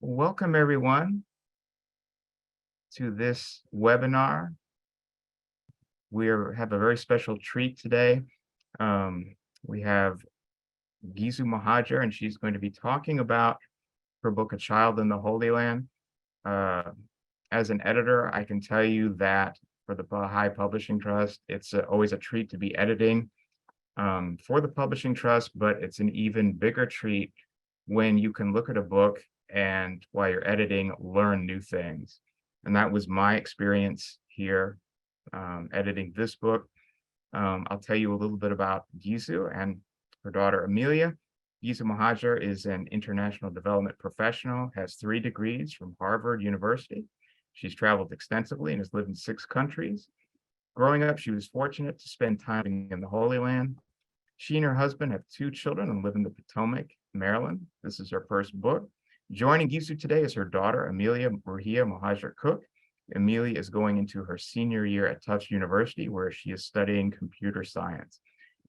Welcome, everyone, to this webinar. We have a very special treat today. We have Gisu Mohadjer, and she's going to be talking about her book, A Child in the Holy Land. As an editor, I can tell you that for the Baha'i Publishing Trust, it's always a treat to be editing for the Publishing Trust, but it's an even bigger treat when you can look at a book and while you're editing, learn new things. And that was my experience here editing this book. I'll tell you a little bit about Gisu and her daughter, Amelia. Gisu Mohadjer is an international development professional, has 3 degrees from Harvard University. She's traveled extensively and has lived in 6 countries. Growing up, she was fortunate to spend time in the Holy Land. She and her husband have 2 children and live in the Potomac, Maryland. This is her first book. Joining Gisu today is her daughter, Amelia Ruhiyyih Cook. Amelia is going into her senior year at Tufts University, where she is studying computer science.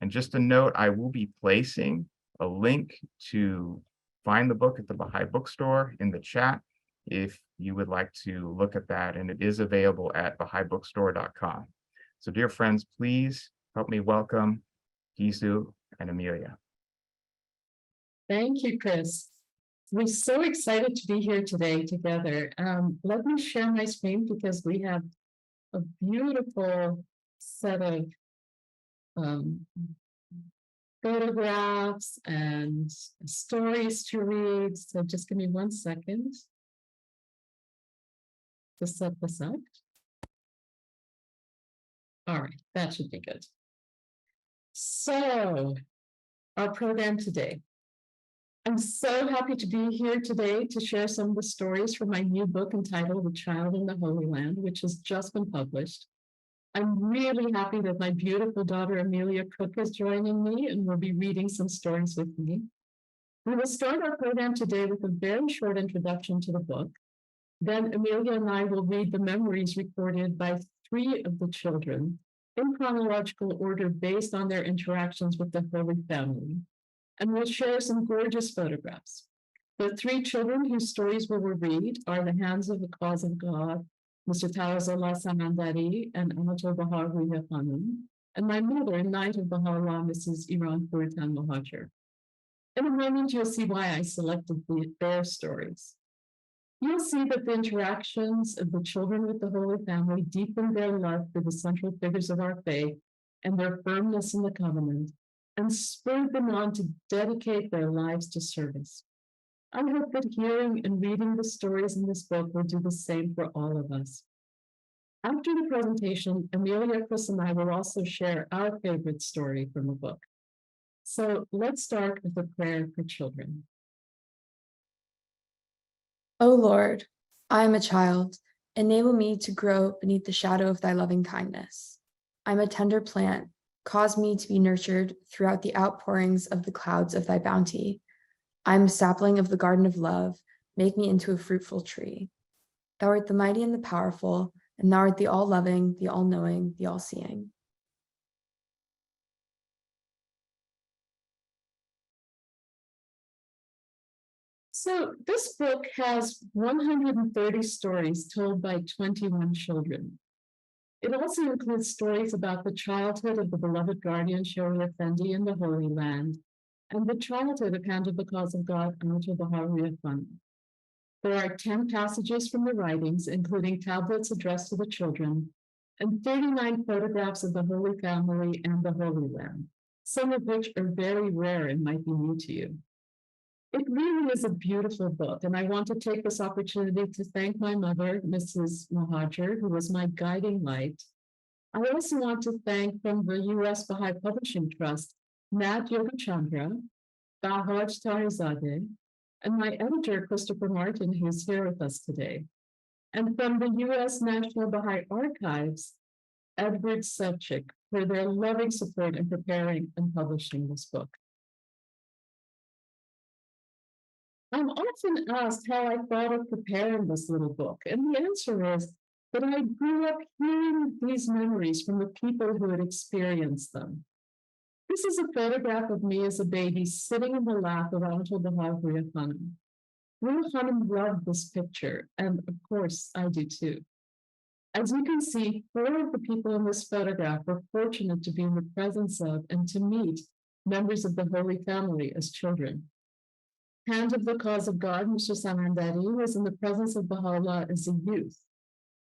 And just a note, I will be placing a link to find the book at the Baha'i bookstore in the chat if you would like to look at that, and it is available at baha'ibookstore.com. So dear friends, please help me welcome Gisu and Amelia. Thank you, Chris. We're so excited to be here today together. Let me share my screen because we have a beautiful set of photographs and stories to read. So just give me 1 second to set this up. All right, that should be good. So, our program today. I'm so happy to be here today to share some of the stories from my new book entitled A Child in the Holy Land, which has just been published. I'm really happy that my beautiful daughter, Amelia Cook, is joining me and will be reading some stories with me. We will start our program today with a very short introduction to the book. Then Amelia and I will read the memories recorded by 3 of the children in chronological order based on their interactions with the Holy Family. And we'll share some gorgeous photographs. The 3 children whose stories we will read are the Hands of the Cause of God, Mr. Tawazullah Samandari and Amatul Bahá'u'lláh Khanum, and my mother, Knight of Bahá'u'lláh, Mrs. Iran Puritan Mohadjer. In a moment, you'll see why I selected their stories. You'll see that the interactions of the children with the Holy Family deepen their love for the central figures of our faith and their firmness in the covenant, and spurred them on to dedicate their lives to service. I hope that hearing and reading the stories in this book will do the same for all of us. After the presentation, Amelia, Chris, and I will also share our favorite story from the book. So let's start with a prayer for children. O Lord, I am a child. Enable me to grow beneath the shadow of thy loving kindness. I am a tender plant. Cause me to be nurtured throughout the outpourings of the clouds of thy bounty. I am a sapling of the garden of love. Make me into a fruitful tree. Thou art the mighty and the powerful, and thou art the all-loving, the all-knowing, the all-seeing. So this book has 130 stories told by 21 children. It also includes stories about the childhood of the beloved guardian Shari Effendi in the Holy Land and the childhood of Hand of the Cause of God, Amatul Bahá'u'lláh Khanum. There are 10 passages from the writings, including tablets addressed to the children, and 39 photographs of the Holy Family and the Holy Land, some of which are very rare and might be new to you. It really is a beautiful book, and I want to take this opportunity to thank my mother, Mrs. Mohadjer, who was my guiding light. I also want to thank from the U.S. Baha'i Publishing Trust, Nat Yogachandra, Bahaj Tarizadeh, and my editor, Christopher Martin, who's here with us today. And from the U.S. National Baha'i Archives, Edward Sevchik, for their loving support in preparing and publishing this book. I'm often asked how I thought of preparing this little book, and the answer is that I grew up hearing these memories from the people who had experienced them. This is a photograph of me as a baby sitting in the lap of Amatul Bahá'u'lláh Khanum. Khanum loved this picture, and of course I do too. As you can see, 4 of the people in this photograph were fortunate to be in the presence of and to meet members of the Holy Family as children. Hand of the Cause of God, Mr. Samandari, was in the presence of Bahá'u'lláh as a youth.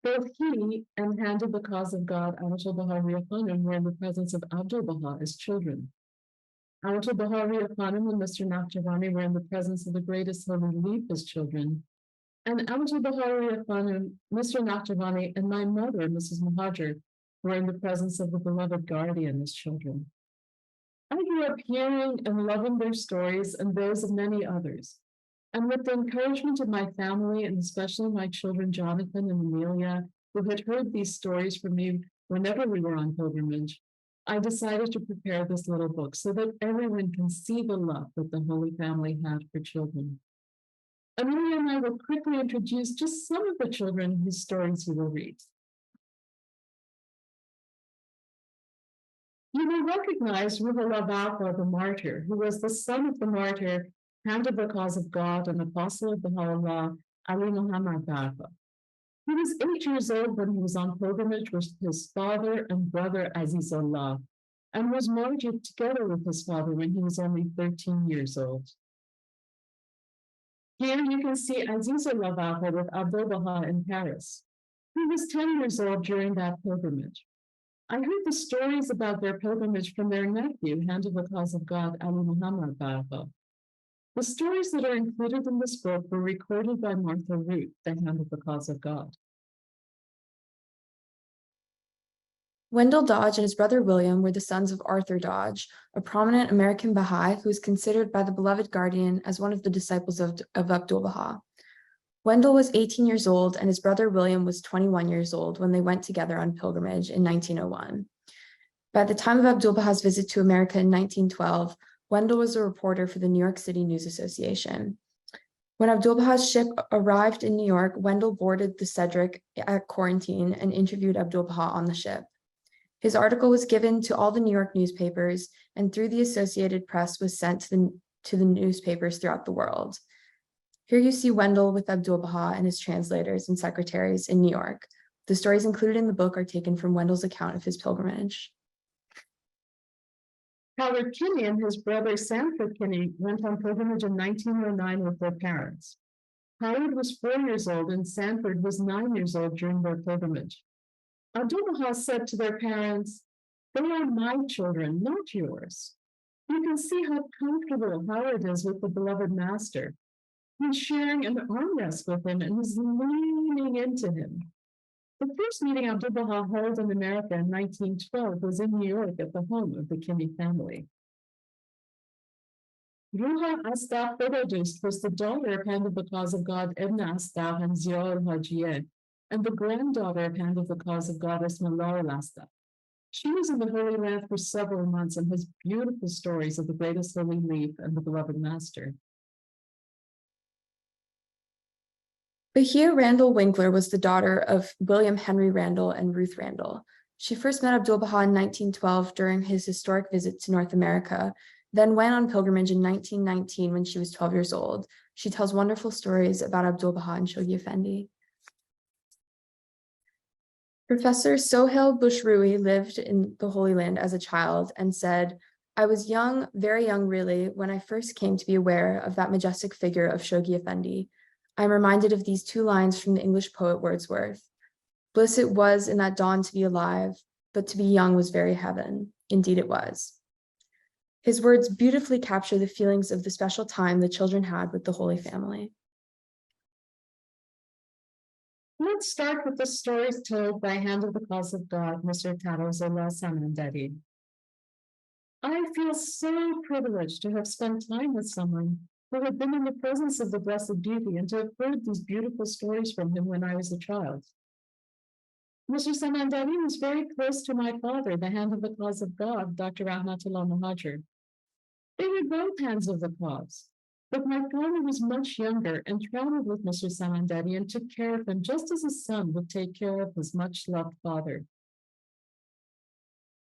Both he and Hand of the Cause of God, Amelia Cook, were in the presence of Abdul-Baha as children. Baha'i Khanum and Mr. Naqshbandi were in the presence of the greatest holy leaf as children. And Baha'i Khanum, Mr. Naqshbandi, and my mother, Mrs. Mohadjer, were in the presence of the beloved guardian as children. I grew up hearing and loving their stories and those of many others. And with the encouragement of my family, and especially my children, Jonathan and Amelia, who had heard these stories from me whenever we were on pilgrimage, I decided to prepare this little book so that everyone can see the love that the Holy Family had for children. Amelia and I will quickly introduce just some of the children whose stories you will read. You will recognize Ruhiyyih the martyr, who was the son of the martyr, Hand of the Cause of God, and apostle of Bahá'u'lláh, Ali Muhammad Baha'i. He was 8 years old when he was on pilgrimage with his father and brother Azizullah, and was martyred together with his father when he was only 13 years old. Here you can see Azizullah Baha'i with Abdul-Baha in Paris. He was 10 years old during that pilgrimage. I heard the stories about their pilgrimage from their nephew, Hand of the Cause of God, Ali Muhammad Baha'i. The stories that are included in this book were recorded by Martha Root, the Hand of the Cause of God. Wendell Dodge and his brother William were the sons of Arthur Dodge, a prominent American Baha'i who is considered by the beloved guardian as one of the disciples of Abdul-Baha. Wendell was 18 years old and his brother William was 21 years old when they went together on pilgrimage in 1901. By the time of Abdul-Baha's visit to America in 1912, Wendell was a reporter for the New York City News Association. When Abdul-Baha's ship arrived in New York, Wendell boarded the Cedric at quarantine and interviewed Abdul-Baha on the ship. His article was given to all the New York newspapers, and through the Associated Press was sent to the newspapers throughout the world. Here you see Wendell with Abdul-Baha and his translators and secretaries in New York. The stories included in the book are taken from Wendell's account of his pilgrimage. Howard Kinney and his brother Sanford Kinney went on pilgrimage in 1909 with their parents. Howard was 4 years old and Sanford was 9 years old during their pilgrimage. Abdul-Baha said to their parents, "They are my children, not yours." You can see how comfortable Howard is with the beloved master. He's sharing an armrest with him and is leaning into him. The first meeting Abdul-Baha held in America in 1912 was in New York at the home of the Kinney family. Ruhiyyih Astaf Berodust was the daughter of Hand of the Cause of God, Edna Astaf and Ziaul Hajiyeh, and the granddaughter of Hand of the Cause of God, Ismail Astaf. She was in the Holy Land for several months and has beautiful stories of the greatest holy leaf and the beloved master. Bahia Randall Winkler was the daughter of William Henry Randall and Ruth Randall. She first met Abdul-Baha in 1912 during his historic visit to North America, then went on pilgrimage in 1919 when she was 12 years old. She tells wonderful stories about Abdul-Baha and Shoghi Effendi. Professor Sohail Bushraoui lived in the Holy Land as a child and said, "I was young, very young really, when I first came to be aware of that majestic figure of Shoghi Effendi. I am reminded of these 2 lines from the English poet Wordsworth. Bliss it was in that dawn to be alive, but to be young was very heaven. Indeed it was." His words beautifully capture the feelings of the special time the children had with the Holy Family. Let's start with the stories told by Hand of the Cause of God, Mr. Tarozullah Samandari. I feel so privileged to have spent time with someone who had been in the presence of the Blessed Beauty and to have heard these beautiful stories from him when I was a child. Mr. Samandari was very close to my father, the Hand of the Cause of God, Dr. Rahmatullah Mohadjer. They were both hands of the cause, but my father was much younger and traveled with Mr. Samandari and took care of him just as a son would take care of his much-loved father.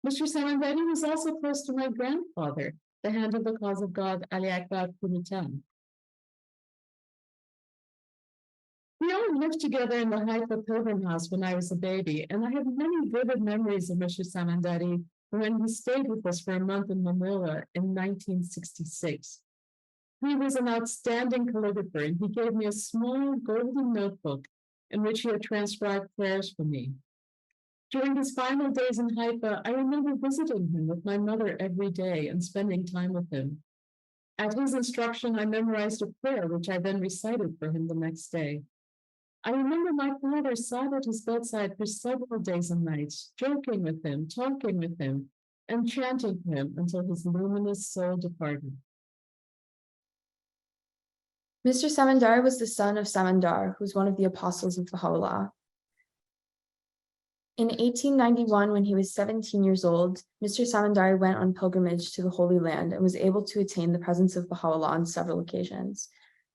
Mr. Samandari was also close to my grandfather, the Hand of the Cause of God, Ali Akbar Kumitan. We all lived together in the Haifa Pilgrim House when I was a baby, and I have many vivid memories of Mr. Samandari when he stayed with us for a month in Manila in 1966. He was an outstanding calligrapher, and he gave me a small golden notebook in which he had transcribed prayers for me. During his final days in Haifa, I remember visiting him with my mother every day and spending time with him. At his instruction, I memorized a prayer, which I then recited for him the next day. I remember my father sat at his bedside for several days and nights, joking with him, talking with him, and chanting for him until his luminous soul departed. Mr. Samandari was the son of Samandar, who was one of the apostles of Bahá'u'lláh. In 1891, when he was 17 years old, Mr. Samandari went on pilgrimage to the Holy Land and was able to attain the presence of Bahá'u'lláh on several occasions.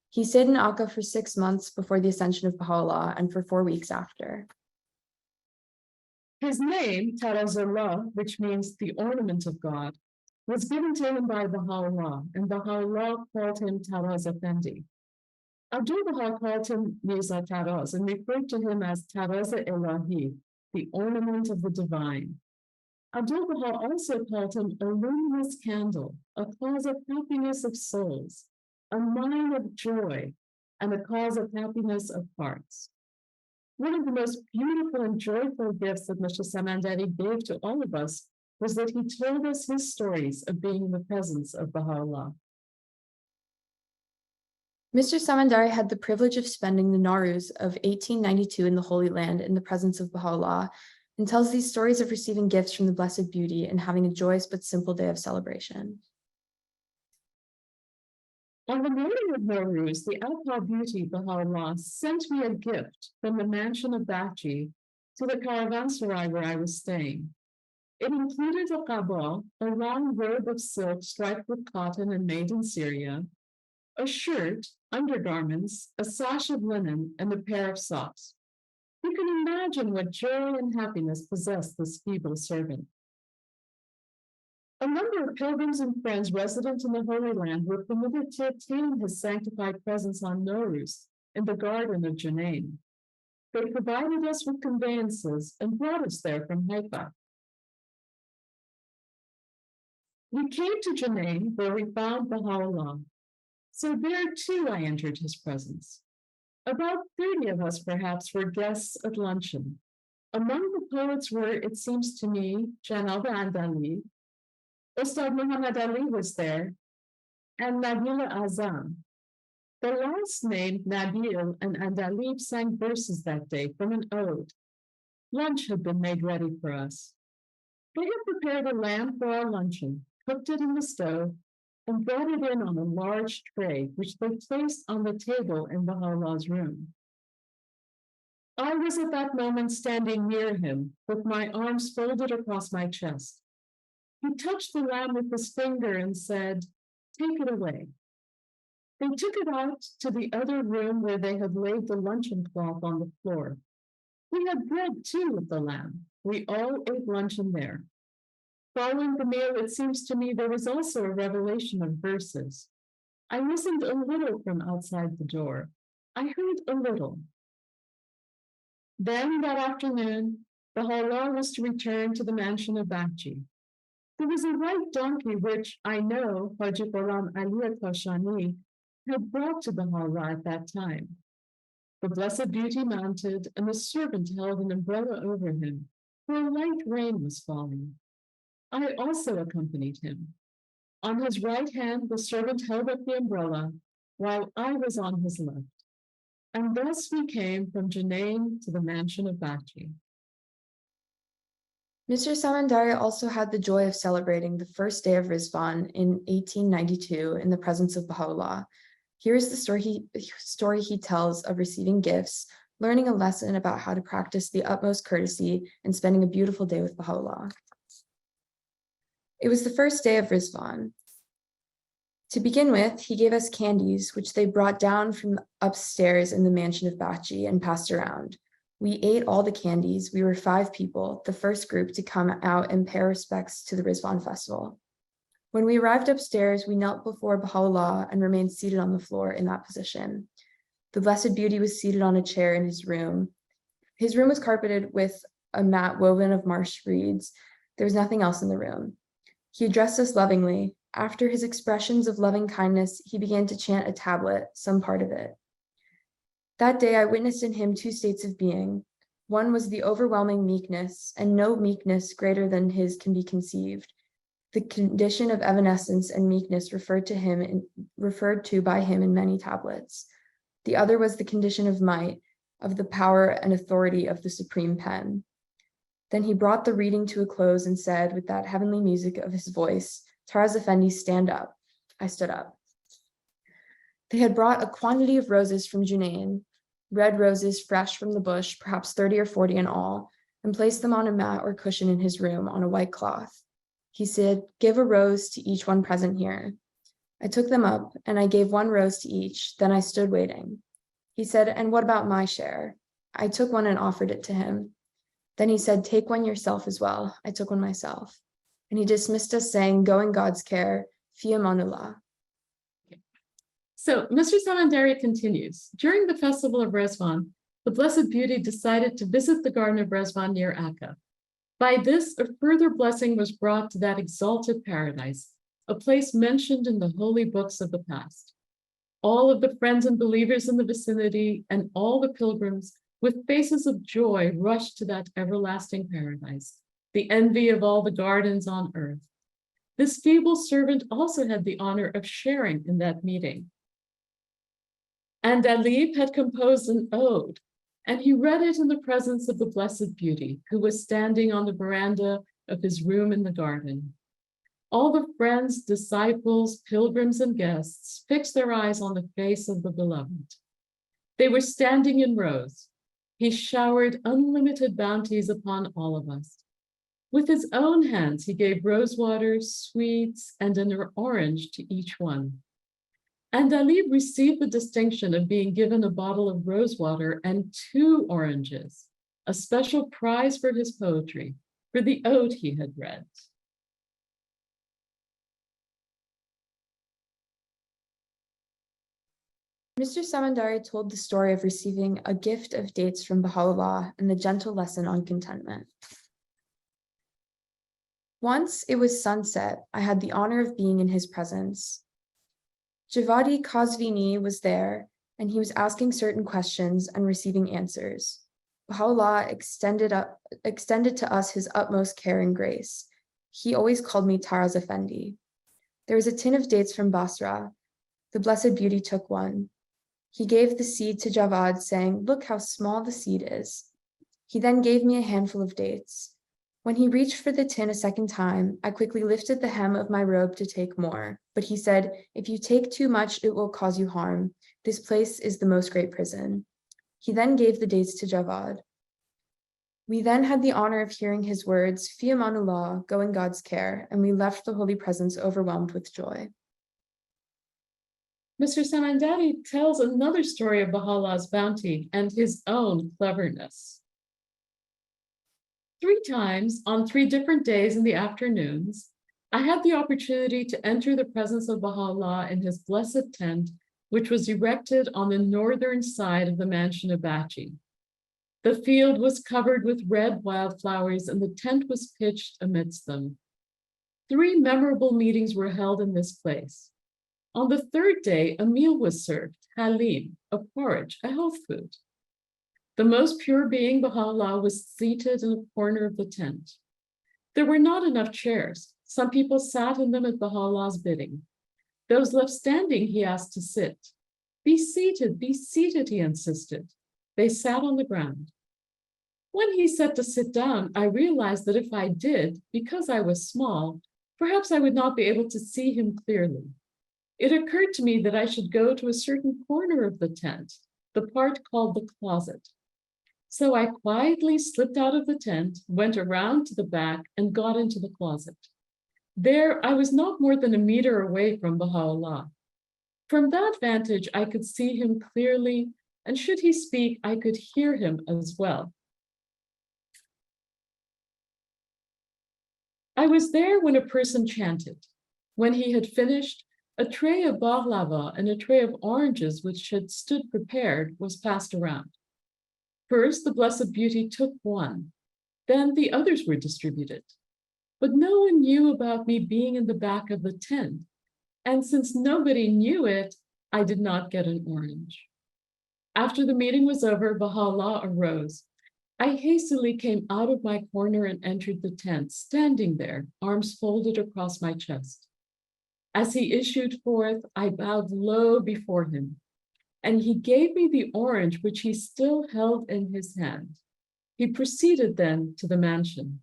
He stayed in Akka for 6 months before the ascension of Bahá'u'lláh and for 4 weeks after. His name, Tarazullah, which means the ornament of God, was given to him by Bahá'u'lláh, and Bahá'u'lláh called him Taraz Effendi. Abdul-Baha called him Mirza Taraz and referred to him as Taraz-e-Ilahi, the ornament of the divine. Abdul-Baha also called him a luminous candle, a cause of happiness of souls, a mine of joy, and a cause of happiness of hearts. One of the most beautiful and joyful gifts that Mr. Samandari gave to all of us was that he told us his stories of being in the presence of Baha'u'lláh. Mr. Samandari had the privilege of spending the Nowruz of 1892 in the Holy Land in the presence of Bahá'u'lláh, and tells these stories of receiving gifts from the Blessed Beauty and having a joyous but simple day of celebration. On the morning of Nowruz, the Alpha Beauty Baha'u'lláh sent me a gift from the mansion of Baha'i to the caravanserai where I was staying. It included a qaba, a long robe of silk striped with cotton and made in Syria, a shirt, undergarments, a sash of linen, and a pair of socks. You can imagine what joy and happiness possessed this feeble servant. A number of pilgrims and friends resident in the Holy Land were permitted to attain his sanctified presence on Nowruz in the garden of Junain. They provided us with conveyances and brought us there from Haifa. We came to Junain, where we found Baha'u'lláh. So there too I entered his presence. About 30 of us perhaps were guests at luncheon. Among the poets were, it seems to me, Janab Andali, Ustad Muhammad Ali was there, and Nabila Azam. The last named Nabil and Andalib sang verses that day from an ode. Lunch had been made ready for us. They had prepared a lamb for our luncheon, cooked it in the stove, and brought it in on a large tray, which they placed on the table in Baha'u'llah's room. I was at that moment standing near him, with my arms folded across my chest. He touched the lamb with his finger and said, "Take it away." They took it out to the other room where they had laid the luncheon cloth on the floor. We had bread too with the lamb. We all ate luncheon there. Following the meal, it seems to me there was also a revelation of verses. I listened a little from outside the door. I heard a little. Then that afternoon, Baha'u'lláh was to return to the mansion of Baha'i. There was a white donkey which I know Haji Ghulam Ali Kashani had brought to Baha'u'lláh at that time. The Blessed Beauty mounted, and the servant held an umbrella over him, for a light rain was falling. I also accompanied him. On his right hand, the servant held up the umbrella, while I was on his left. And thus we came from Junain to the mansion of Baha'i. Mr. Samandari also had the joy of celebrating the first day of Rizvan in 1892 in the presence of Baha'u'lláh. Here is the story he tells of receiving gifts, learning a lesson about how to practice the utmost courtesy, and spending a beautiful day with Baha'u'lláh. It was the first day of Rizvan. To begin with, he gave us candies, which they brought down from upstairs in the mansion of Baha'i and passed around. We ate all the candies. We were 5 people, the first group to come out and pay respects to the Rizvan festival. When we arrived upstairs, we knelt before Baha'u'lláh and remained seated on the floor in that position. The Blessed Beauty was seated on a chair in his room. His room was carpeted with a mat woven of marsh reeds. There was nothing else in the room. He addressed us lovingly. After his expressions of loving kindness, he began to chant a tablet, some part of it. That day I witnessed in him two states of being. One was the overwhelming meekness, and no meekness greater than his can be conceived. The condition of evanescence and meekness referred to by him in many tablets. The other was the condition of might, of the power and authority of the supreme pen. Then he brought the reading to a close and said, with that heavenly music of his voice, "Taraz Effendi, stand up." I stood up. They had brought a quantity of roses from Junain, red roses fresh from the bush, perhaps 30 or 40 in all, and placed them on a mat or cushion in his room on a white cloth. He said, "Give a rose to each one present here." I took them up, and I gave one rose to each. Then I stood waiting. He said, "And what about my share?" I took one and offered it to him. Then he said, "Take one yourself as well." I took one myself. And he dismissed us, saying, "Go in God's care. Fi amanullah." So Mr. Samandari continues. During the festival of Rizvan, the Blessed Beauty decided to visit the Garden of Rizvan near Akka. By this, a further blessing was brought to that exalted paradise, a place mentioned in the holy books of the past. All of the friends and believers in the vicinity and all the pilgrims with faces of joy rushed to that everlasting paradise, the envy of all the gardens on earth. This feeble servant also had the honor of sharing in that meeting. And Alib had composed an ode, and he read it in the presence of the Blessed Beauty, who was standing on the veranda of his room in the garden. All the friends, disciples, pilgrims, and guests fixed their eyes on the face of the beloved. They were standing in rows. He showered unlimited bounties upon all of us. With his own hands, he gave rosewater, sweets, and an orange to each one. And Alib received the distinction of being given a bottle of rosewater and 2 oranges, a special prize for his poetry, for the ode he had read. Mr. Samandari told the story of receiving a gift of dates from Bahá'u'lláh and the gentle lesson on contentment. Once it was sunset, I had the honor of being in his presence. Javadi Kazvini was there, and he was asking certain questions and receiving answers. Bahá'u'lláh extended to us his utmost care and grace. He always called me Taraz Effendi. There was a tin of dates from Basra. The Blessed Beauty took one. He gave the seed to Javad, saying, "Look how small the seed is." He then gave me a handful of dates. When he reached for the tin a second time, I quickly lifted the hem of my robe to take more. But he said, "If you take too much, it will cause you harm. This place is the most great prison." He then gave the dates to Javad. We then had the honor of hearing his words, "Fi amanullah, go in God's care," and we left the holy presence overwhelmed with joy. Mr. Samandari tells another story of Baha'u'llah's bounty and his own cleverness. 3 times on 3 different days in the afternoons, I had the opportunity to enter the presence of Baha'u'lláh in his blessed tent, which was erected on the northern side of the mansion of Bachi. The field was covered with red wildflowers and the tent was pitched amidst them. 3 memorable meetings were held in this place. On the 3rd day, a meal was served, halim, a porridge, a health food. The most pure being, Baha'u'lláh, was seated in a corner of the tent. There were not enough chairs. Some people sat in them at Baha'u'llah's bidding. Those left standing, he asked to sit. Be seated, he insisted. They sat on the ground. When he said to sit down, I realized that if I did, because I was small, perhaps I would not be able to see him clearly. It occurred to me that I should go to a certain corner of the tent, the part called the closet. So I quietly slipped out of the tent, went around to the back, and got into the closet. There, I was not more than a meter away from Baha'u'lláh. From that vantage, I could see him clearly, and should he speak, I could hear him as well. I was there when a person chanted. When he had finished, A tray of baklava and a tray of oranges, which had stood prepared, was passed around. First, the Blessed Beauty took one, then the others were distributed. But no one knew about me being in the back of the tent, and since nobody knew it, I did not get an orange. After the meeting was over, Bahá'u'lláh arose. I hastily came out of my corner and entered the tent, standing there, arms folded across my chest. As he issued forth, I bowed low before him, and he gave me the orange which he still held in his hand. He proceeded then to the mansion.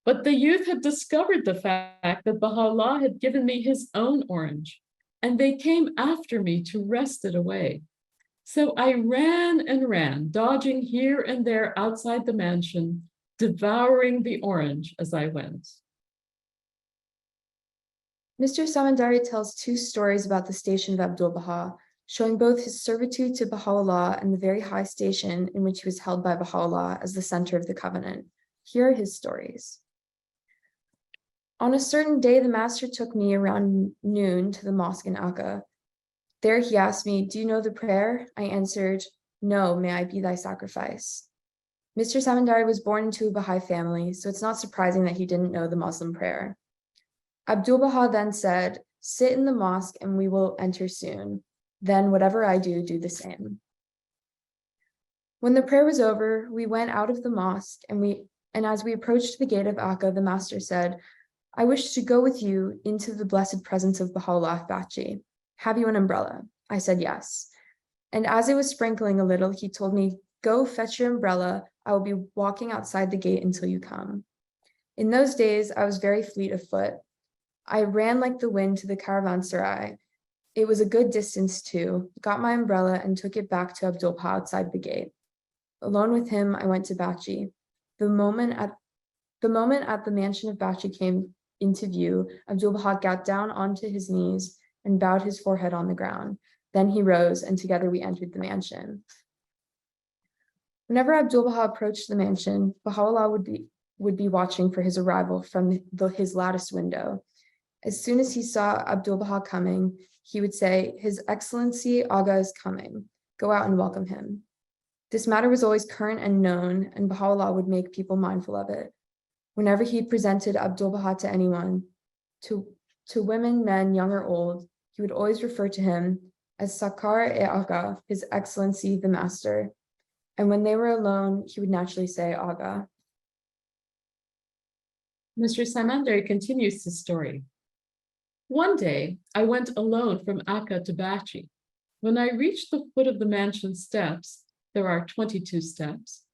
But the youth had discovered the fact that Bahá'u'lláh had given me his own orange, and they came after me to wrest it away. So I ran and ran, dodging here and there outside the mansion, devouring the orange as I went. Mr. Samandari tells two stories about the station of Abdu'l-Baha, showing both his servitude to Bahá'u'lláh and the very high station in which he was held by Bahá'u'lláh as the center of the covenant. Here are his stories. On a certain day, the master took me around noon to the mosque in Akka. There he asked me, "Do you know the prayer?" I answered, "No, may I be thy sacrifice." Mr. Samandari was born into a Baha'i family, so it's not surprising that he didn't know the Muslim prayer. Abdu'l-Baha then said, "Sit in the mosque and we will enter soon. Then whatever I do, do the same." When the prayer was over, we went out of the mosque and as we approached the gate of Akka, the master said, "I wish to go with you into the blessed presence of Bahá'u'lláh Bachi. Have you an umbrella?" I said yes. And as it was sprinkling a little, he told me, "Go fetch your umbrella. I will be walking outside the gate until you come." In those days, I was very fleet of foot. I ran like the wind to the caravanserai. It was a good distance too, got my umbrella and took it back to Abdu'l-Baha outside the gate. Alone with him, I went to Bachi. The moment at the mansion of Bachi came into view, Abdu'l-Baha got down onto his knees and bowed his forehead on the ground. Then he rose, and together we entered the mansion. Whenever Abdu'l-Baha approached the mansion, Bahá'u'lláh would be watching for his arrival from his lattice window. As soon as he saw Abdu'l-Baha coming, he would say, "His Excellency Aga is coming. Go out and welcome him." This matter was always current and known, and Bahá'u'lláh would make people mindful of it. Whenever he presented Abdu'l-Baha to anyone, to women, men, young or old, he would always refer to him as Sakar-e-Aga, His Excellency the Master. And when they were alone, he would naturally say Aga. Mr. Samandari continues his story. One day, I went alone from Akka to Bachi. When I reached the foot of the mansion steps, there are 22 steps,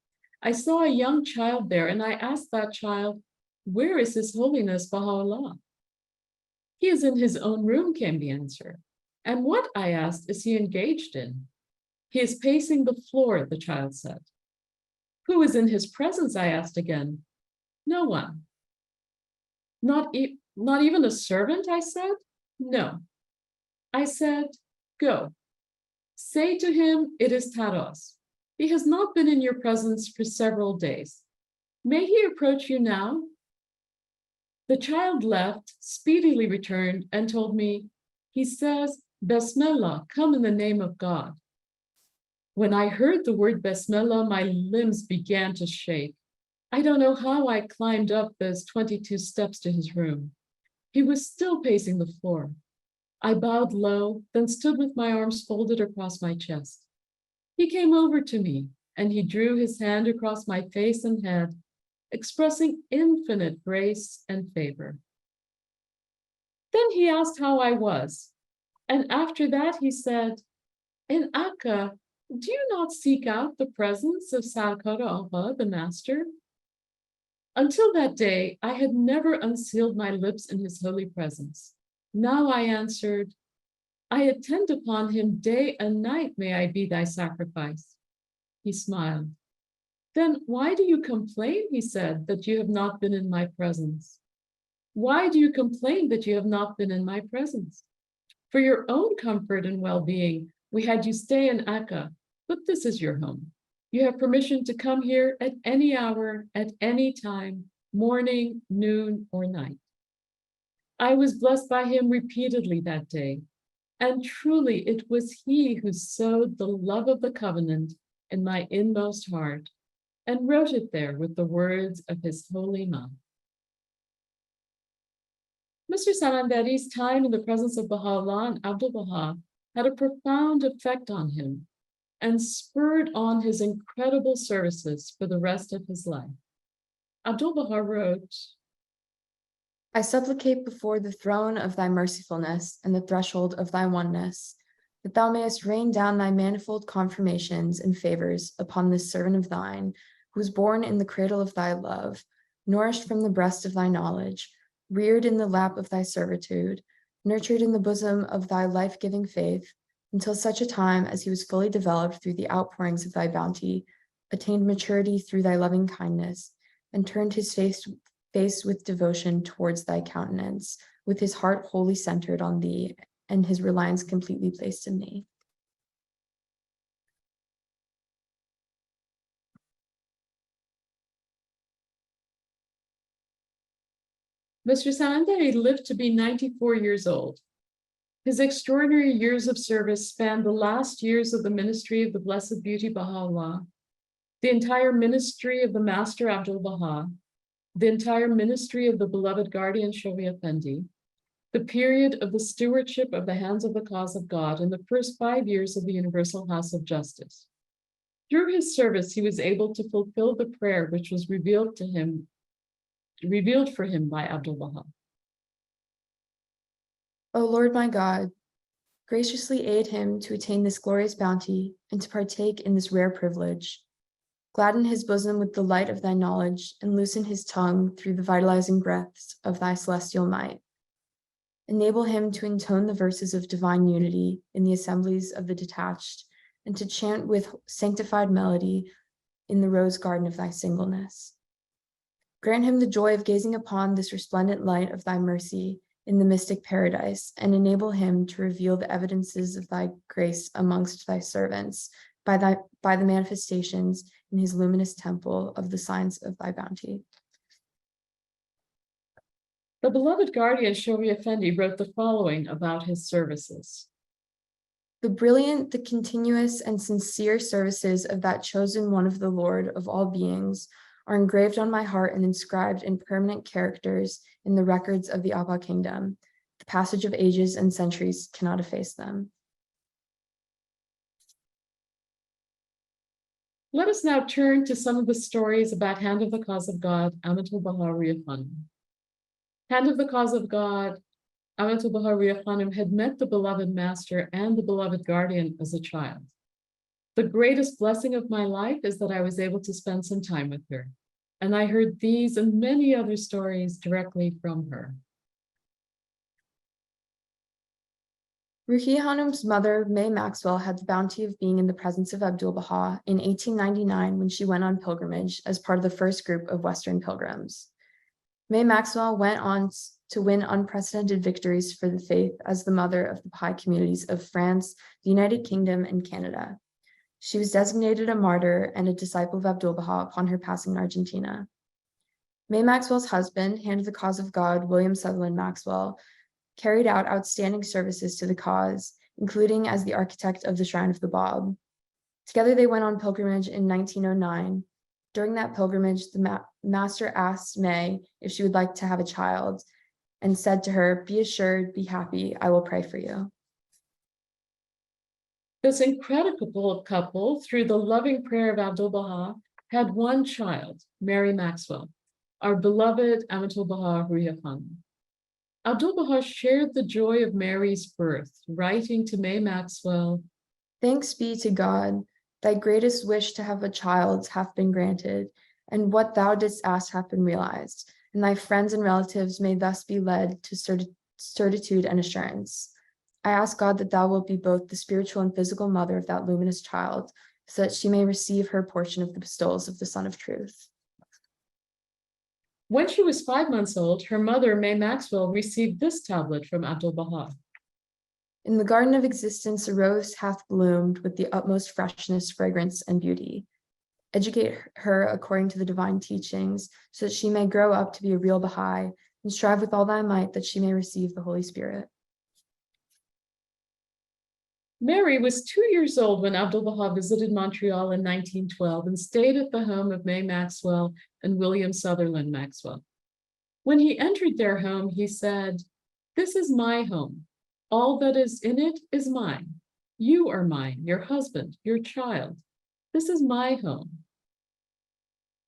I saw a young child there, and I asked that child, "Where is His Holiness Bahá'u'lláh?" "He is in his own room," came the answer. "And what," I asked, "is he engaged in?" "He is pacing the floor," the child said. "Who is in his presence?" I asked again. "No one." Not even a servant?" I said. "No." I said, "Go. Say to him, it is Taros. He has not been in your presence for several days. May he approach you now?" The child left, speedily returned, and told me, "He says, Bismillah, come in the name of God." When I heard the word Bismillah, my limbs began to shake. I don't know how I climbed up those 22 steps to his room. He was still pacing the floor. I bowed low, then stood with my arms folded across my chest. He came over to me, and he drew his hand across my face and head, expressing infinite grace and favor. Then he asked how I was, and after that he said, "In Akka, do you not seek out the presence of Sakar-e-Aga, the master?" Until that day, I had never unsealed my lips in his holy presence. Now I answered, "I attend upon him day and night, may I be thy sacrifice." He smiled. "Then why do you complain," he said, "that you have not been in my presence? Why do you complain that you have not been in my presence? For your own comfort and well-being, we had you stay in Akka, but this is your home. You have permission to come here at any hour, at any time, morning, noon, or night." I was blessed by him repeatedly that day, and truly it was he who sowed the love of the covenant in my inmost heart and wrote it there with the words of his holy mouth. Mr. Samandari's time in the presence of Bahá'u'lláh and Abdu'l-Baha had a profound effect on him and spurred on his incredible services for the rest of his life. Abdu'l-Baha wrote, I supplicate before the throne of thy mercifulness and the threshold of thy oneness, that thou mayest rain down thy manifold confirmations and favors upon this servant of thine, who was born in the cradle of thy love, nourished from the breast of thy knowledge, reared in the lap of thy servitude, nurtured in the bosom of thy life-giving faith, until such a time as he was fully developed through the outpourings of thy bounty, attained maturity through thy loving kindness, and turned his face with devotion towards thy countenance, with his heart wholly centered on thee, and his reliance completely placed in thee. Mr. Samandari lived to be 94 years old. His extraordinary years of service spanned the last years of the ministry of the Blessed Beauty Baha'u'lláh, the entire ministry of the Master Abdu'l-Baha, the entire ministry of the beloved guardian Shohi Effendi, the period of the stewardship of the hands of the cause of God, and the first 5 years of the Universal House of Justice. Through his service, he was able to fulfill the prayer which was revealed for him by Abdu'l-Baha. O Lord my God, graciously aid him to attain this glorious bounty and to partake in this rare privilege. Gladden his bosom with the light of thy knowledge and loosen his tongue through the vitalizing breaths of thy celestial might. Enable him to intone the verses of divine unity in the assemblies of the detached and to chant with sanctified melody in the rose garden of thy singleness. Grant him the joy of gazing upon this resplendent light of thy mercy in the mystic paradise, and enable him to reveal the evidences of thy grace amongst thy servants by the manifestations in his luminous temple of the signs of thy bounty. The beloved guardian Shohi Effendi wrote the following about his services. The brilliant, the continuous, and sincere services of that chosen one of the Lord of all beings are engraved on my heart and inscribed in permanent characters in the records of the Abba kingdom. The passage of ages and centuries cannot efface them. Let us now turn to some of the stories about Hand of the Cause of God, Amelia Cook. Hand of the Cause of God, Amelia Cook had met the beloved master and the beloved guardian as a child. The greatest blessing of my life is that I was able to spend some time with her, and I heard these and many other stories directly from her. Ruhiyyih Khanum's mother, May Maxwell, had the bounty of being in the presence of Abdu'l-Baha in 1899 when she went on pilgrimage as part of the first group of Western pilgrims. May Maxwell went on to win unprecedented victories for the faith as the mother of the Baha'i communities of France, the United Kingdom, and Canada. She was designated a martyr and a disciple of Abdu'l-Baha upon her passing in Argentina. May Maxwell's husband, Hand of the Cause of God, William Sutherland Maxwell, carried out outstanding services to the cause, including as the architect of the Shrine of the Bab. Together they went on pilgrimage in 1909. During that pilgrimage, the master asked May if she would like to have a child and said to her, "Be assured, be happy, I will pray for you." This incredible couple, through the loving prayer of Abdu'l-Baha, had one child, Mary Maxwell, our beloved Amelia Ruhiyyih. Abdu'l-Baha shared the joy of Mary's birth, writing to May Maxwell, "Thanks be to God, thy greatest wish to have a child hath been granted, and what thou didst ask hath been realized, and thy friends and relatives may thus be led to certitude and assurance. I ask God that thou wilt be both the spiritual and physical mother of that luminous child, so that she may receive her portion of the bestowals of the Son of Truth." When she was 5 months old, her mother, May Maxwell, received this tablet from Abdu'l-Baha. "In the garden of existence, a rose hath bloomed with the utmost freshness, fragrance, and beauty. Educate her according to the divine teachings, so that she may grow up to be a real Baha'i and strive with all thy might that she may receive the Holy Spirit. Mary was 2 years old when Abdu'l-Baha visited Montreal in 1912 and stayed at the home of May Maxwell and William Sutherland Maxwell. When he entered their home, he said, "This is my home. All that is in it is mine. You are mine, your husband, your child. This is my home."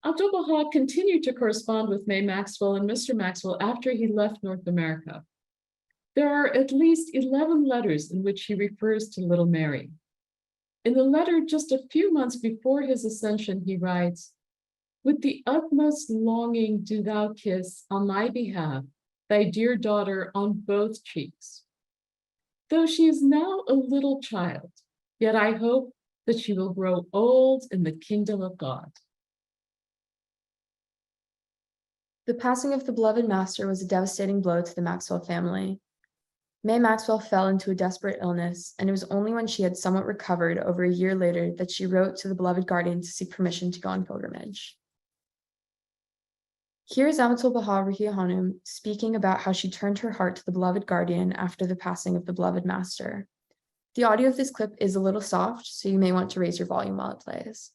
Abdu'l-Baha continued to correspond with May Maxwell and Mr. Maxwell after he left North America. There are at least 11 letters in which he refers to little Mary. In the letter just a few months before his ascension, he writes, "With the utmost longing do thou kiss on my behalf thy dear daughter on both cheeks. Though she is now a little child, yet I hope that she will grow old in the kingdom of God." The passing of the beloved master was a devastating blow to the Maxwell family. May Maxwell fell into a desperate illness, and it was only when she had somewhat recovered over a year later that she wrote to the beloved guardian to seek permission to go on pilgrimage. Here is Amatul Baha Ruhiyyih Khanum speaking about how she turned her heart to the beloved guardian after the passing of the beloved master. The audio of this clip is a little soft, so you may want to raise your volume while it plays.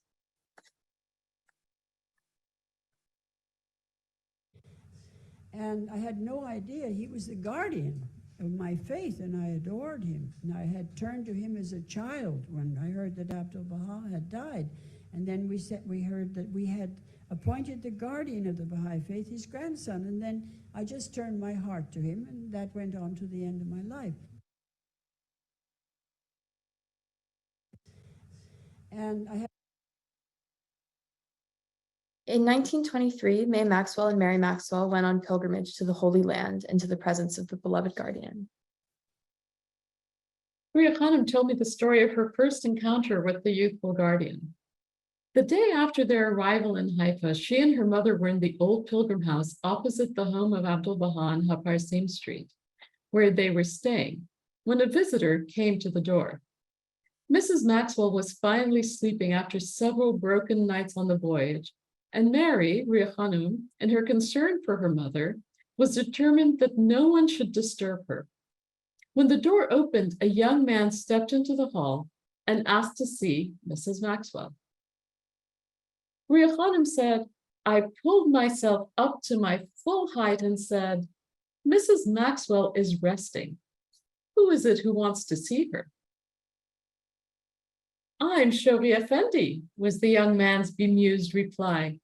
And I had no idea he was the guardian of my faith, and I adored him. And I had turned to him as a child when I heard that Abdu'l-Baha had died. And then we heard that we had appointed the guardian of the Baha'i faith, his grandson. And then I just turned my heart to him, and that went on to the end of my life. And I had In 1923, May Maxwell and Mary Maxwell went on pilgrimage to the Holy Land and to the presence of the beloved guardian. Ruhiyyih Khanum told me the story of her first encounter with the youthful guardian. The day after their arrival in Haifa, she and her mother were in the old pilgrim house opposite the home of Abdu'l-Baha on Haparsim Street, where they were staying, when a visitor came to the door. Mrs. Maxwell was finally sleeping after several broken nights on the voyage, and Mary, Ruhiyyih Khanum, in her concern for her mother, was determined that no one should disturb her. When the door opened, a young man stepped into the hall and asked to see Mrs. Maxwell. Ruhiyyih Khanum said, "I pulled myself up to my full height and said, 'Mrs. Maxwell is resting. Who is it who wants to see her?' 'I'm Shobi Effendi,' was the young man's bemused reply,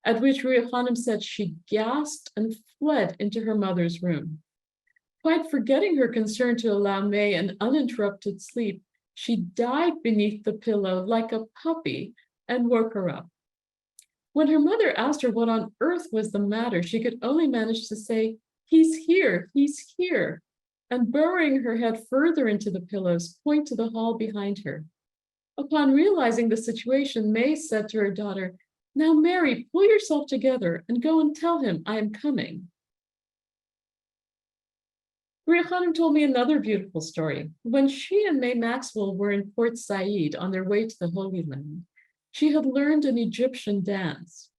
at which Ruhiyyih Khanum said she gasped and fled into her mother's room. Quite forgetting her concern to allow May an uninterrupted sleep, she dived beneath the pillow like a puppy and woke her up. When her mother asked her what on earth was the matter, she could only manage to say, 'He's here, he's here,' and burrowing her head further into the pillows, point to the hall behind her. Upon realizing the situation, May said to her daughter, 'Now, Mary, pull yourself together and go and tell him I am coming.'" Ruhiyyih Khanum told me another beautiful story. When she and May Maxwell were in Port Said on their way to the Holy Land, she had learned an Egyptian dance.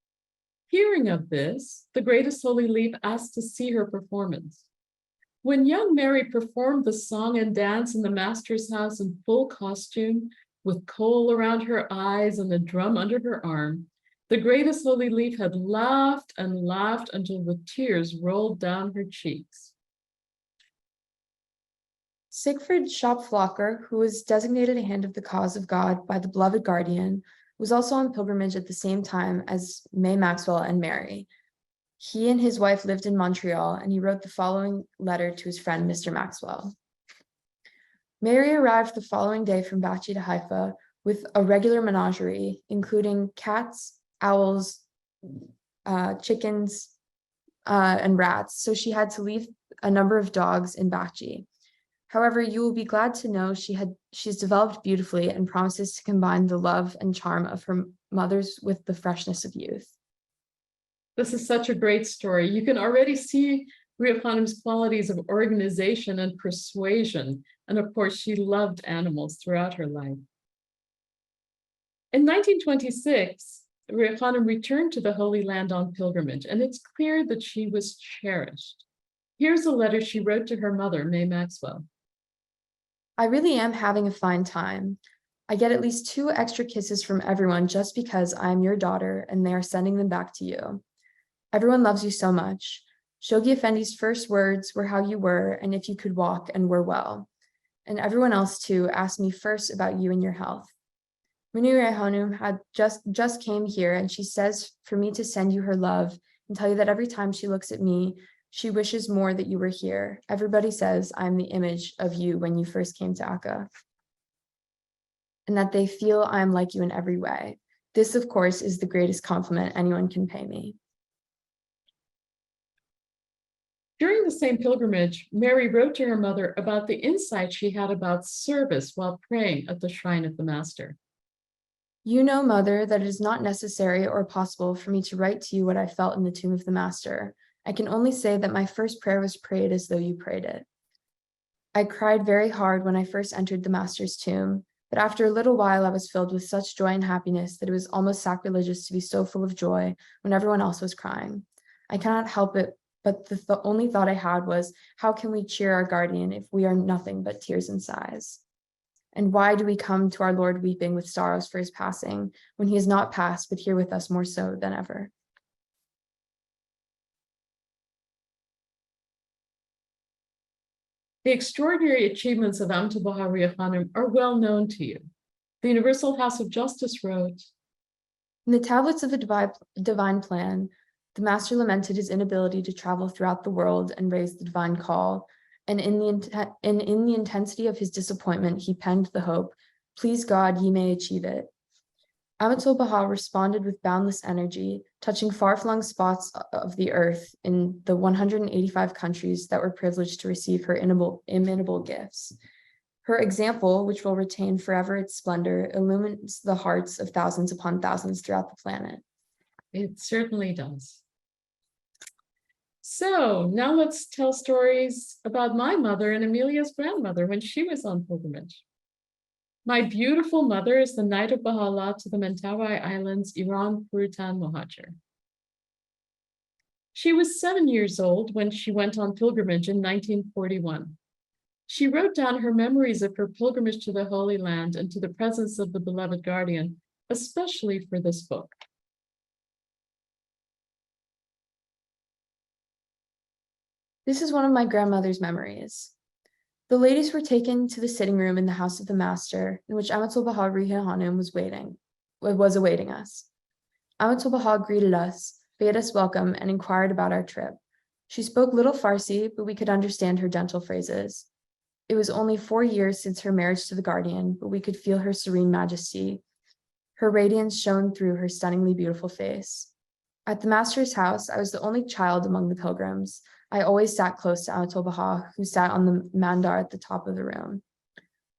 Hearing of this, the greatest Holy Leaf asked to see her performance. When young Mary performed the song and dance in the master's house in full costume, with kohl around her eyes and a drum under her arm, the greatest Holy Leaf had laughed and laughed until the tears rolled down her cheeks. Sigfrid Schopflocker, who was designated a hand of the cause of God by the beloved guardian, was also on pilgrimage at the same time as May Maxwell and Mary. He and his wife lived in Montreal, and he wrote the following letter to his friend, Mr. Maxwell. Mary arrived the following day from Bachi to Haifa with a regular menagerie, including cats, owls, chickens, and rats, so she had to leave a number of dogs in Bachi. However, you will be glad to know she's developed beautifully and promises to combine the love and charm of her mother's with the freshness of youth. This is such a great story. You can already see Ruhiyyih Khanum's qualities of organization and persuasion. And of course, she loved animals throughout her life. In 1926, Khanum returned to the Holy Land on pilgrimage, and it's clear that she was cherished. Here's a letter she wrote to her mother, May Maxwell. I really am having a fine time. I get at least 2 extra kisses from everyone just because I am your daughter and they are sending them back to you. Everyone loves you so much. Shoghi Effendi's first words were how you were and if you could walk and were well. And everyone else too asked me first about you and your health. Munira Khanum had just came here and she says for me to send you her love and tell you that every time she looks at me, she wishes more that you were here. Everybody says I'm the image of you when you first came to Akka. And that they feel I'm like you in every way. This, of course, is the greatest compliment anyone can pay me. During the same pilgrimage, Mary wrote to her mother about the insight she had about service while praying at the shrine of the Master. You know, Mother, that it is not necessary or possible for me to write to you what I felt in the tomb of the Master. I can only say that my first prayer was prayed as though you prayed it. I cried very hard when I first entered the Master's tomb, but after a little while I was filled with such joy and happiness that it was almost sacrilegious to be so full of joy when everyone else was crying. I cannot help it, but the only thought I had was, how can we cheer our guardian if we are nothing but tears and sighs? And why do we come to our Lord weeping with sorrows for his passing, when he is not past, but here with us more so than ever? The extraordinary achievements of Ruhiyyih Khanum are well known to you. The Universal House of Justice wrote, in the tablets of the divine plan, the Master lamented his inability to travel throughout the world and raise the divine call, and in the intensity of his disappointment, he penned the hope, please God, ye may achieve it. Amatul Baha responded with boundless energy, touching far-flung spots of the earth in the 185 countries that were privileged to receive her inimitable gifts. Her example, which will retain forever its splendor, illumines the hearts of thousands upon thousands throughout the planet. It certainly does. So now let's tell stories about my mother and Amelia's grandmother when she was on pilgrimage. My beautiful mother is the Knight of Bahá'u'lláh to the Mentawai Islands, Iran, Gisu Mohadjer. She was 7 years old when she went on pilgrimage in 1941. She wrote down her memories of her pilgrimage to the Holy Land and to the presence of the beloved guardian, especially for this book. This is one of my grandmother's memories. The ladies were taken to the sitting room in the house of the Master, in which Amatul Baha Ruhiyyih Khanum was awaiting us. Amatul Baha greeted us, bade us welcome, and inquired about our trip. She spoke little Farsi, but we could understand her gentle phrases. It was only 4 years since her marriage to the guardian, but we could feel her serene majesty. Her radiance shone through her stunningly beautiful face. At the Master's house, I was the only child among the pilgrims. I always sat close to Amatul Baha, who sat on the mandar at the top of the room.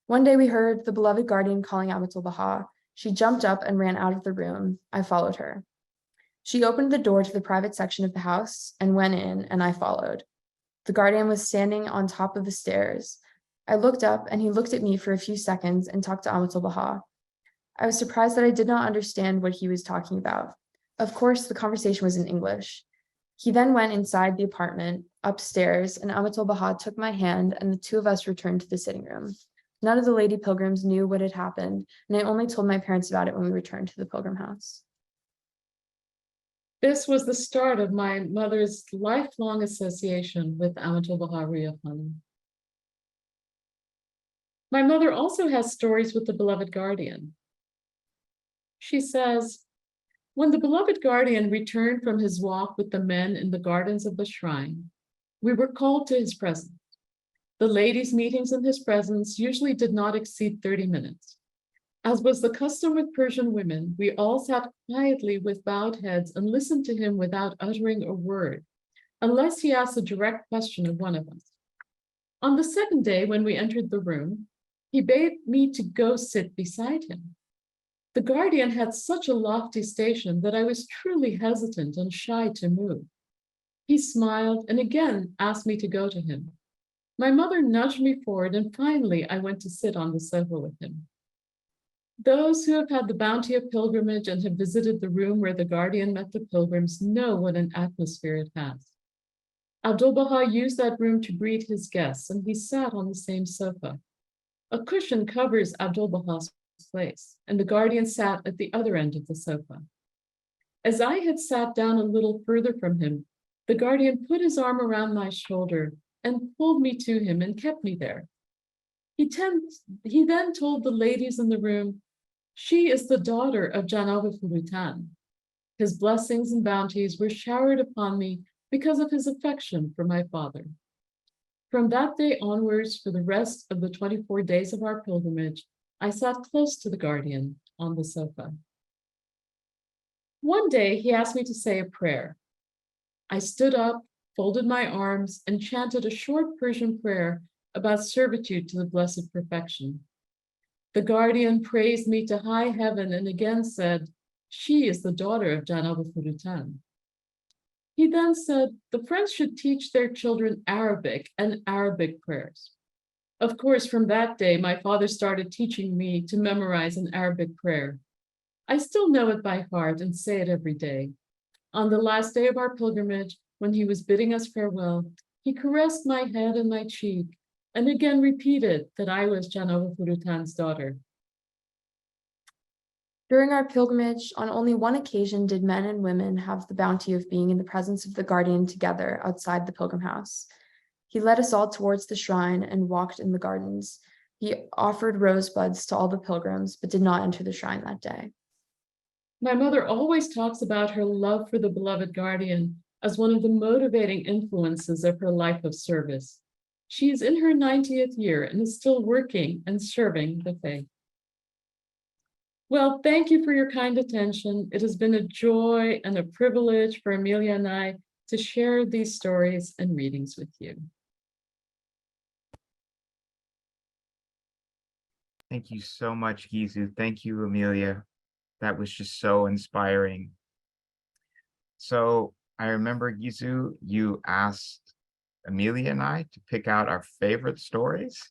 One day we heard the beloved guardian calling Amatul Baha. She jumped up and ran out of the room. I followed her. She opened the door to the private section of the house and went in, and I followed. The guardian was standing on top of the stairs. I looked up, and he looked at me for a few seconds and talked to Amatul Baha. I was surprised that I did not understand what he was talking about. Of course, the conversation was in English. He then went inside the apartment, upstairs, and Amatul Baha took my hand, and the 2 of us returned to the sitting room. None of the lady pilgrims knew what had happened, and I only told my parents about it when we returned to the pilgrim house. This was the start of my mother's lifelong association with Amatul Baha Ruhiyyih Khanum. My mother also has stories with the beloved guardian. She says, when the beloved guardian returned from his walk with the men in the gardens of the shrine, we were called to his presence. The ladies' meetings in his presence usually did not exceed 30 minutes. As was the custom with Persian women, we all sat quietly with bowed heads and listened to him without uttering a word, unless he asked a direct question of one of us. On the second day, when we entered the room, he bade me to go sit beside him. The guardian had such a lofty station that I was truly hesitant and shy to move. He smiled and again asked me to go to him. My mother nudged me forward, and finally I went to sit on the sofa with him. Those who have had the bounty of pilgrimage and have visited the room where the guardian met the pilgrims know what an atmosphere it has. Abdu'l-Baha used that room to greet his guests, and he sat on the same sofa. A cushion covers Abdu'l-Baha's place, and the guardian sat at the other end of the sofa. As I had sat down a little further from him, the guardian put his arm around my shoulder and pulled me to him and kept me there. He then told the ladies in the room, "She is the daughter of Janab Furutan." His blessings and bounties were showered upon me because of his affection for my father. From that day onwards, for the rest of the 24 days of our pilgrimage, I sat close to the guardian on the sofa. One day, he asked me to say a prayer. I stood up, folded my arms, and chanted a short Persian prayer about servitude to the Blessed Perfection. The guardian praised me to high heaven and again said, "She is the daughter of Janab Furutan." He then said, the friends should teach their children Arabic and Arabic prayers. Of course, from that day, my father started teaching me to memorize an Arabic prayer. I still know it by heart and say it every day. On the last day of our pilgrimage, when he was bidding us farewell, he caressed my head and my cheek, and again repeated that I was Janab Furutan's daughter. During our pilgrimage, on only one occasion did men and women have the bounty of being in the presence of the guardian together outside the pilgrim house. He led us all towards the shrine and walked in the gardens. He offered rosebuds to all the pilgrims, but did not enter the shrine that day. My mother always talks about her love for the beloved guardian as one of the motivating influences of her life of service. She is in her 90th year and is still working and serving the faith. Well, thank you for your kind attention. It has been a joy and a privilege for Amelia and I to share these stories and readings with you. Thank you so much, Gisu. Thank you, Amelia. That was just so inspiring. So I remember, Gisu, you asked Amelia and I to pick out our favorite stories.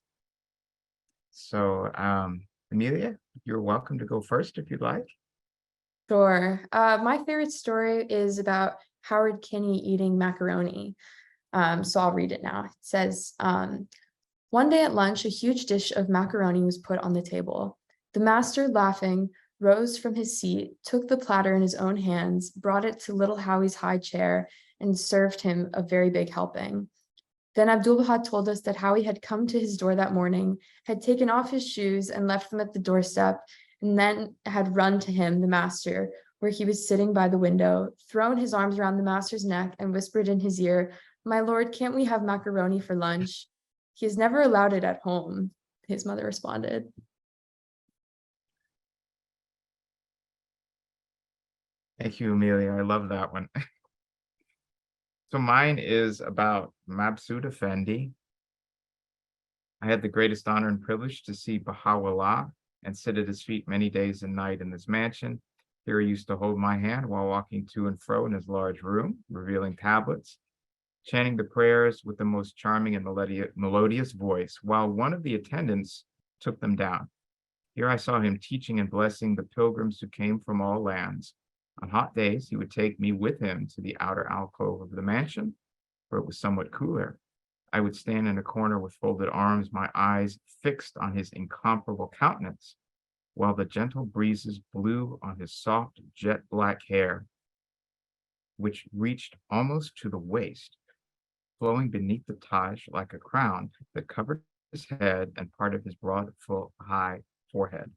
So Amelia, you're welcome to go first if you'd like. Sure. My favorite story is about Howard Kinney eating macaroni. So I'll read it now. It says, one day at lunch, a huge dish of macaroni was put on the table. The master, laughing, rose from his seat, took the platter in his own hands, brought it to little Howie's high chair, and served him a very big helping. Then Abdu'l-Baha told us that Howie had come to his door that morning, had taken off his shoes and left them at the doorstep, and then had run to him, the master, where he was sitting by the window, thrown his arms around the master's neck and whispered in his ear, "My lord, can't we have macaroni for lunch?" "He has never allowed it at home," his mother responded. Thank you, Amelia. I love that one. So mine is about Mabsud Effendi. I had the greatest honor and privilege to see Bahá'u'lláh and sit at his feet many days and night in this mansion. Here he used to hold my hand while walking to and fro in his large room, revealing tablets, chanting the prayers with the most charming and melodious voice, while one of the attendants took them down. Here I saw him teaching and blessing the pilgrims who came from all lands. On hot days, he would take me with him to the outer alcove of the mansion, where it was somewhat cooler. I would stand in a corner with folded arms, my eyes fixed on his incomparable countenance, while the gentle breezes blew on his soft jet black hair, which reached almost to the waist, flowing beneath the Taj like a crown that covered his head and part of his broad, full, high forehead.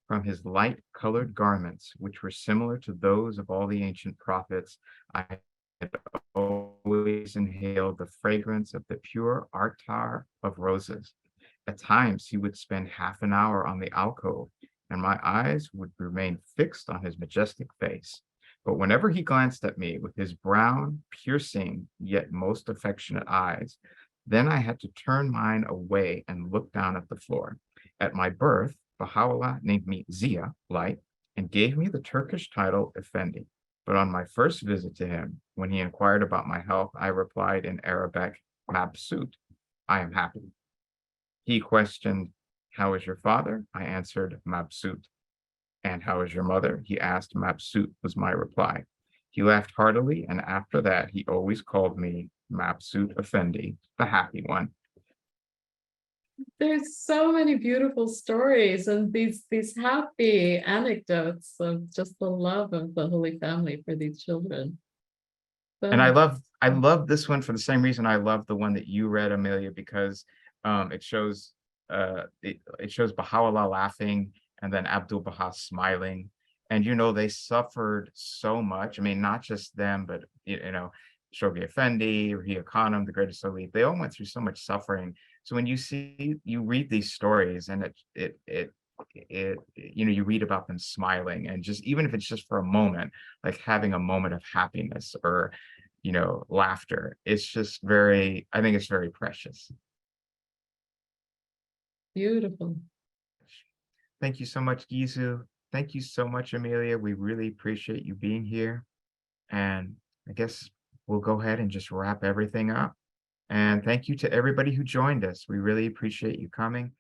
From his light-colored garments, which were similar to those of all the ancient prophets, I had always inhaled the fragrance of the pure attar of roses. At times, he would spend half an hour on the alcove, and my eyes would remain fixed on his majestic face. But whenever he glanced at me with his brown, piercing, yet most affectionate eyes, then I had to turn mine away and look down at the floor. At my birth, Bahá'u'lláh named me Zia, light, and gave me the Turkish title Effendi. But on my first visit to him, when he inquired about my health, I replied in Arabic, Mabsut, I am happy. He questioned, How is your father? I answered, Mabsut. And how is your mother? He asked. Mabsut was my reply. He laughed heartily, and after that, he always called me Mabsut Effendi, the happy one. There's so many beautiful stories and these happy anecdotes of just the love of the Holy Family for these children. And I So love this one for the same reason I love the one that you read, Amelia, because it shows it shows Bahá'u'lláh laughing and then Abdul Baha smiling. And they suffered so much. I mean, not just them, but Shoghi Effendi, Ruhiyyih Khanum, the greatest elite, they all went through so much suffering. So when you read these stories and you read about them smiling, and just even if it's just for a moment, like having a moment of happiness or laughter, it's just I think it's very precious. beautiful. Thank you so much, Gisu. Thank you so much, Amelia. We really appreciate you being here. And I guess we'll go ahead and just wrap everything up. And thank you to everybody who joined us. We really appreciate you coming.